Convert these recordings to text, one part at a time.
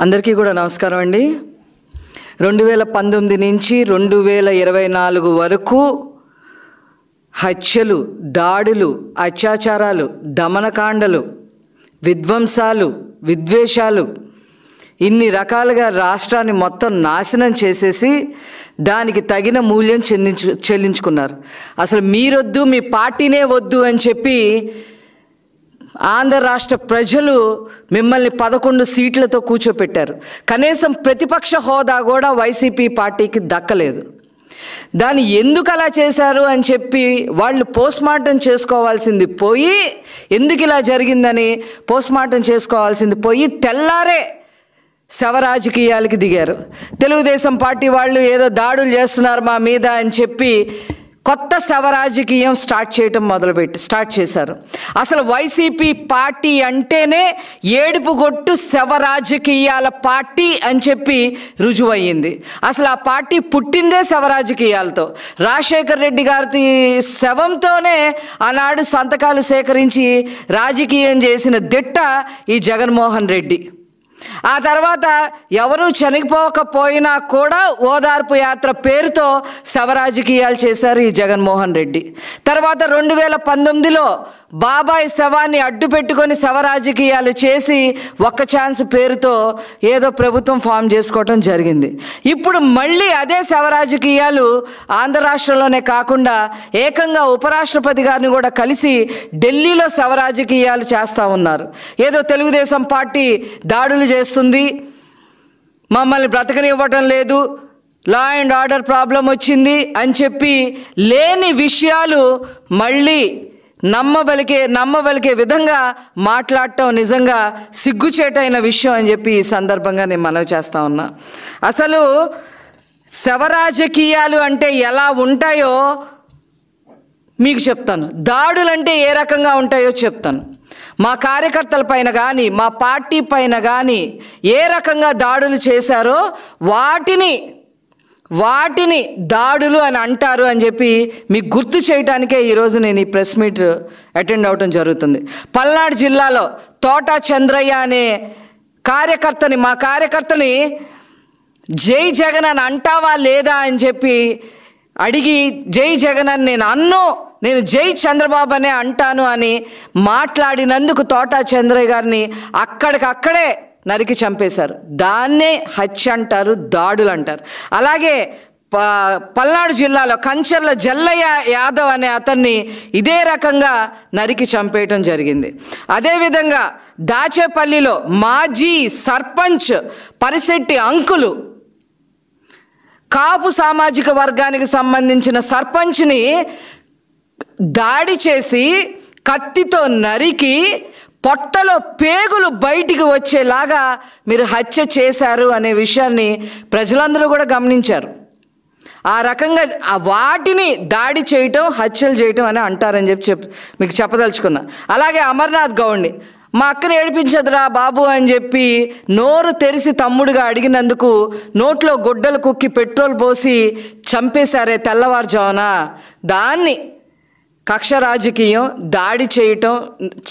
అందరికీ కూడా నమస్కారం అండి. 2019 నుంచి 2024 వరకు హత్యలు, దాడులు, అత్యాచారాలు, దమనకాండలు, విధ్వంసాలు, విద్వేషాలు ఇన్ని రకాలుగా రాష్ట్రాన్ని మొత్తం నాశనం చేసేసి దానికి తగిన మూల్యం చెల్లించుకున్నారు. అసలు మీరొద్దు, మీ పార్టీనే వద్దు అని చెప్పి ఆంధ్ర రాష్ట్ర ప్రజలు మిమ్మల్ని 11 సీట్లతో కూర్చోపెట్టారు. కనీసం ప్రతిపక్ష హోదా కూడా వైసీపీ పార్టీకి దక్కలేదు. దాన్ని ఎందుకు అలా చేశారు అని చెప్పి వాళ్ళు పోస్ట్మార్టం చేసుకోవాల్సింది పోయి, ఎందుకు ఇలా జరిగిందని పోస్ట్మార్టం చేసుకోవాల్సింది పోయి తెల్లారే శవ రాజకీయాలకి దిగారు. తెలుగుదేశం పార్టీ వాళ్ళు ఏదో దాడులు చేస్తున్నారు మా మీద అని చెప్పి కొత్త శవ రాజకీయం స్టార్ట్ చేశారు. అసలు వైసీపీ పార్టీ అంటేనే ఏడుపుగొట్టు శవ రాజకీయాల పార్టీ అని చెప్పి రుజువయ్యింది. అసలు ఆ పార్టీ పుట్టిందే శవ రాజకీయాలతో. రాజశేఖర్ రెడ్డి గారి శవంతోనే ఆనాడు సంతకాలు సేకరించి రాజకీయం చేసిన దిట్ట ఈ జగన్మోహన్ రెడ్డి. ఆ తర్వాత ఎవరూ చనిపోకపోయినా కూడా ఓదార్పు యాత్ర పేరుతో శవ రాజకీయాలు చేశారు ఈ జగన్మోహన్ రెడ్డి. తర్వాత 2019లో బాబాయ్ శవాన్ని అడ్డు పెట్టుకొని శవ రాజకీయాలు చేసి ఒక్క ఛాన్స్ పేరుతో ఏదో ప్రభుత్వం ఫామ్ చేసుకోవటం జరిగింది. ఇప్పుడు మళ్ళీ అదే శవ రాజకీయాలు ఆంధ్ర రాష్ట్రంలోనే కాకుండా ఏకంగా ఉపరాష్ట్రపతి గారిని కూడా కలిసి ఢిల్లీలో శవ రాజకీయాలు చేస్తూ ఉన్నారు. ఏదో తెలుగుదేశం పార్టీ దాడులు చేస్తుంది, మమ్మల్ని బ్రతకనివ్వటం లేదు, లా అండ్ ఆర్డర్ ప్రాబ్లం వచ్చింది అని చెప్పి లేని విషయాలు మళ్ళీ నమ్మబలికే విధంగా మాట్లాడటం నిజంగా సిగ్గుచేటైన విషయం అని చెప్పి ఈ సందర్భంగా నేను మనవి చేస్తా ఉన్నా. అసలు శవ రాజకీయాలు అంటే ఎలా ఉంటాయో మీకు చెప్తాను, దాడులంటే ఏ రకంగా ఉంటాయో చెప్తాను. మా కార్యకర్తల పైన కానీ మా పార్టీ పైన కానీ ఏ రకంగా దాడులు చేశారో వాటిని దాడులు అని అంటారు అని చెప్పి మీకు గుర్తు చేయడానికే ఈరోజు నేను ఈ ప్రెస్ మీట్ అటెండ్ అవ్వటం జరుగుతుంది. పల్నాడు జిల్లాలో తోట చంద్రయ్య అనే మా కార్యకర్తని జై జగన్ అని అంటావా లేదా అని చెప్పి అడిగి, జై జగన్ అని నేను జై చంద్రబాబు అనే అంటాను అని మాట్లాడినందుకు తోట చంద్రయ్య గారిని అక్కడికక్కడే నరికి చంపేశారు. దాన్నే హత్య అంటారు, దాడులు అంటారు. అలాగే పల్నాడు జిల్లాలో కంచర్ల జల్లయ్య యాదవ్ అనే అతన్ని ఇదే రకంగా నరికి చంపేయటం జరిగింది. అదేవిధంగా దాచేపల్లిలో మాజీ సర్పంచ్ పరిశెట్టి అంకులు, కాపు సామాజిక వర్గానికి సంబంధించిన సర్పంచ్ని దాడి చేసి కత్తితో నరికి పొట్టలో పేగులు బయటికి వచ్చేలాగా మీరు హత్య చేశారు అనే విషయాన్ని ప్రజలందరూ కూడా గమనించారు. ఆ రకంగా వాటిని దాడి చేయటం, హత్యలు చేయటం అని అంటారని చెప్పి మీకు చెప్పదలుచుకున్నా. అలాగే అమర్నాథ్ గౌడ్ని మా అక్కని ఏడిపించదురా బాబు అని చెప్పి నోరు తెరిసి తమ్ముడుగా అడిగినందుకు నోట్లో గొడ్డలు కుక్కి పెట్రోల్ పోసి చంపేశారే తెల్లవారుజామున, దాన్ని కక్ష రాజకీయం, దాడి చేయటం,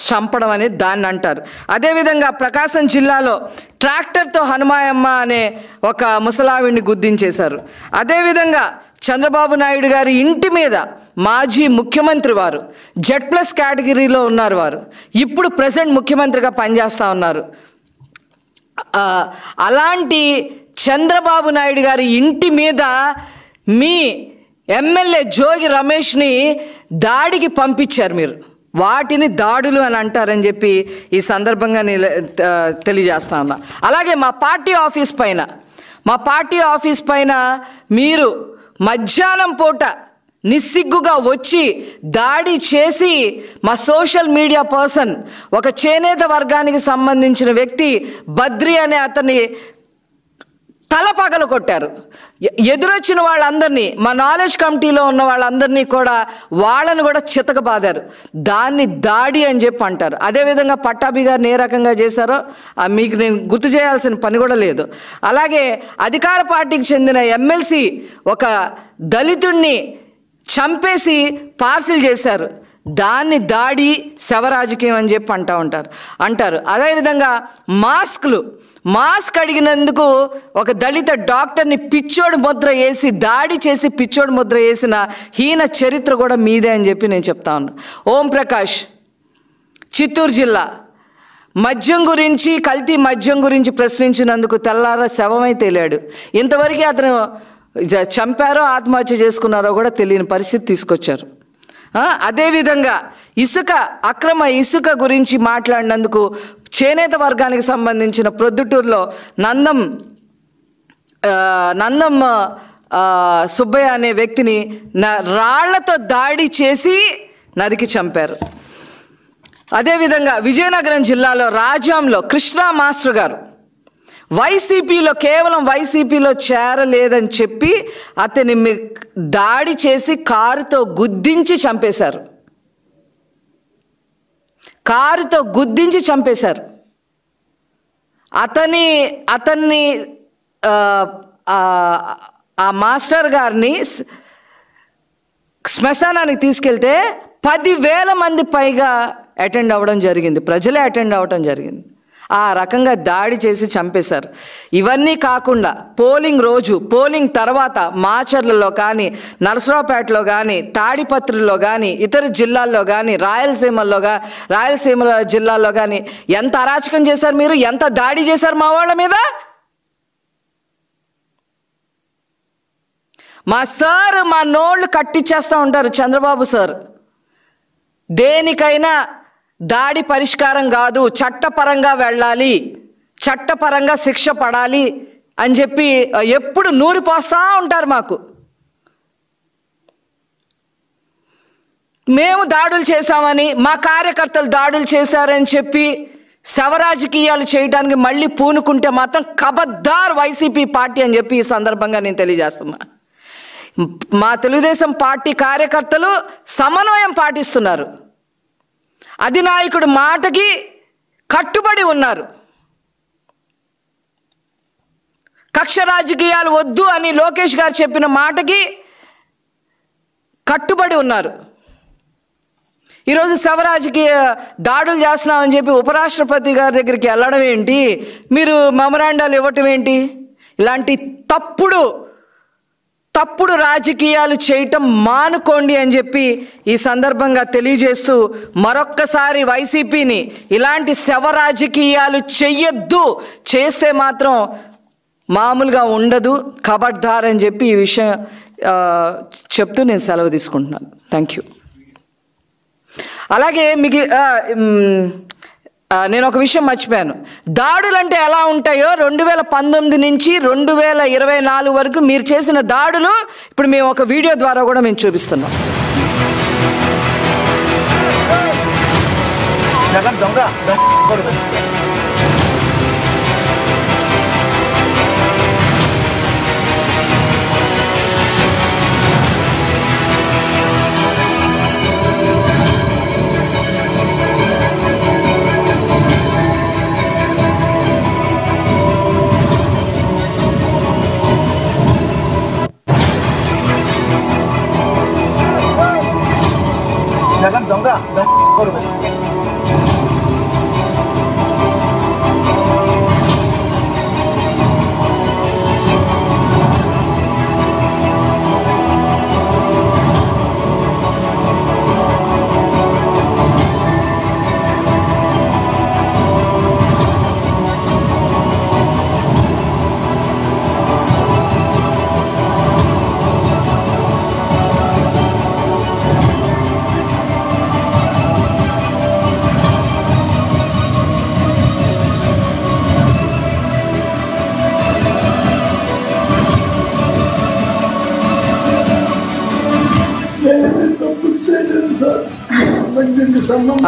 చంపడం అనేది దాన్ని అంటారు. అదేవిధంగా ప్రకాశం జిల్లాలో ట్రాక్టర్తో హనుమాయమ్మ అనే ఒక ముసలావిడిని గుద్దించేశారు. అదేవిధంగా చంద్రబాబు నాయుడు గారి ఇంటి మీద మాజీ ముఖ్యమంత్రి వారు Z+ కేటగిరీలో ఉన్నారు, వారు ఇప్పుడు ప్రెసెంట్ ముఖ్యమంత్రిగా పనిచేస్తూ ఉన్నారు. అలాంటి చంద్రబాబు నాయుడు గారి ఇంటి మీద మీ ఎమ్మెల్యే జోగి రమేష్ని దాడికి పంపించారు మీరు. వాటిని దాడులు అని అంటారని చెప్పి ఈ సందర్భంగా తెలియజేస్తా ఉన్నా. అలాగే మా పార్టీ ఆఫీస్ పైన మీరు మధ్యాహ్నం పూట నిస్సిగ్గుగా వచ్చి దాడి చేసి మా సోషల్ మీడియా పర్సన్, ఒక చేనేత వర్గానికి సంబంధించిన వ్యక్తి బద్రి అనే అతన్ని తల పగలు కొట్టారు. ఎదురొచ్చిన వాళ్ళందరినీ, మా నాలెడ్జ్ కమిటీలో ఉన్న వాళ్ళందరినీ కూడా వాళ్ళని కూడా చితకబాదారు. దాన్ని దాడి అని చెప్పి అంటారు. అదేవిధంగా పట్టాభి గారిని ఏ రకంగా చేశారో మీకు నేను గుర్తు చేయాల్సిన పని కూడా లేదు. అలాగే అధికార పార్టీకి చెందిన ఎమ్మెల్సీ ఒక దళితుడిని చంపేసి పార్సిల్ చేశారు. దాన్ని దాడి శవ రాజకీయం అని చెప్పి అంటారు. అదేవిధంగా మాస్క్ అడిగినందుకు ఒక దళిత డాక్టర్ని పిచ్చోడు ముద్ర వేసి దాడి చేసి పిచ్చోడు ముద్ర వేసిన హీన చరిత్ర కూడా మీదే అని చెప్పి నేను చెప్తా ఉన్నా. ఓం ప్రకాష్ చిత్తూరు జిల్లా కల్తీ మద్యం గురించి ప్రశ్నించినందుకు తెల్లార శవమై తేలాడు. ఇంతవరకు అతను చంపారో ఆత్మహత్య చేసుకున్నారో కూడా తెలియని పరిస్థితి తీసుకొచ్చారు. అదేవిధంగా అక్రమ ఇసుక గురించి మాట్లాడినందుకు చేనేత వర్గానికి సంబంధించిన ప్రొద్దుటూరులో నందం సుబ్బయ్య అనే వ్యక్తిని రాళ్లతో దాడి చేసి నరికి చంపారు. అదేవిధంగా విజయనగరం జిల్లాలో రాజాంలో కృష్ణా మాస్టర్ గారు కేవలం వైసీపీలో చేరలేదని చెప్పి అతని దాడి చేసి కారుతో గుద్దించి చంపేశారు. అతన్ని ఆ మాస్టర్ గారిని శ్మశానానికి తీసుకెళ్తే 10,000 మంది పైగా అటెండ్ అవ్వడం జరిగింది. ప్రజలే అటెండ్ అవ్వడం జరిగింది. ఆ రకంగా దాడి చేసి చంపేశారు. ఇవన్నీ కాకుండా పోలింగ్ తర్వాత మాచర్లలో కానీ, నరసరావుపేటలో కానీ, తాడిపత్రిలో కానీ, ఇతర జిల్లాల్లో కానీ, రాయలసీమ జిల్లాల్లో కానీ ఎంత అరాచకం చేశారు మీరు, ఎంత దాడి చేశారు మా వాళ్ళ మీద. మా నోళ్ళు కట్టిచ్చేస్తూ ఉంటారు చంద్రబాబు సార్. దేనికైనా దాడి పరిష్కారం కాదు, చట్టపరంగా వెళ్ళాలి, చట్టపరంగా శిక్ష పడాలి అని చెప్పి ఎప్పుడు నూరిపోస్తూ ఉంటారు మాకు. మేము దాడులు చేశామని, మా కార్యకర్తలు దాడులు చేశారని చెప్పి శవరాజకీయాలు చేయడానికి మళ్ళీ పూనుకుంటే మాత్రం ఖబర్దార్ వైసీపీ పార్టీ అని చెప్పి ఈ సందర్భంగా నేను తెలియజేస్తున్నా. మా తెలుగుదేశం పార్టీ కార్యకర్తలు సమన్వయం పాటిస్తున్నారు. అధినాయకుడి మాటకి కట్టుబడి ఉన్నారు. కక్ష రాజకీయాలు వద్దు అని లోకేష్ గారు చెప్పిన మాటకి కట్టుబడి ఉన్నారు. ఈరోజు శవరాజకీయ దాడులు చేస్తున్నామని చెప్పి ఉపరాష్ట్రపతి గారి దగ్గరికి వెళ్ళడం ఏంటి, మీరు మెమరాండాలు ఇవ్వటం ఏంటి? ఇలాంటి తప్పుడు రాజకీయాలు చేయటం మానుకోండి అని చెప్పి ఈ సందర్భంగా తెలియజేస్తూ మరొక్కసారి వైసీపీని ఇలాంటి శవ రాజకీయాలు చెయ్యొద్దు, చేస్తే మాత్రం మామూలుగా ఉండదు, ఖబర్దార్ అని చెప్పి ఈ విషయం చెప్తూ నేను సెలవు తీసుకుంటున్నాను. Thank you. అలాగే నేను ఒక విషయం మర్చిపోయాను. దాడులు అంటే ఎలా ఉంటాయో 2019 నుంచి 2024 వరకు మీరు చేసిన దాడులు ఇప్పుడు మేము ఒక వీడియో ద్వారా కూడా మేము చూపిస్తున్నాం. జగన్ దొంగ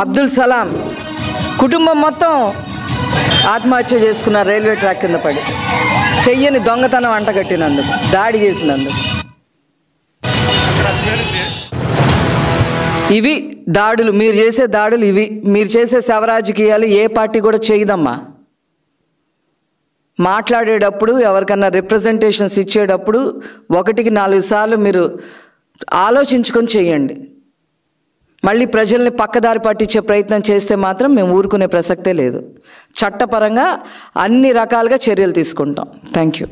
అబ్దుల్ సలాం కుటుంబం మొత్తం ఆత్మహత్య చేసుకున్నారు రైల్వే ట్రాక్ కింద పడి, చెయ్యని దొంగతనం అంటగట్టినందుకు, దాడి చేసినందుకు. ఇవి దాడులు, మీరు చేసే దాడులు ఇవి. మీరు చేసే శవరాజకీయాలు ఏ పార్టీ కూడా చేయదమ్మా. మాట్లాడేటప్పుడు ఎవరికన్నా రిప్రజెంటేషన్స్ ఇచ్చేటప్పుడు 1కి 4 సార్లు మీరు ఆలోచించుకొని చేయండి. మళ్ళీ ప్రజల్ని పక్కదారి పట్టించే ప్రయత్నం చేస్తే మాత్రం మేము ఊరుకునే ప్రసక్తే లేదు. చట్టపరంగా అన్ని రకాలుగా చర్యలు తీసుకుంటాం. Thank you.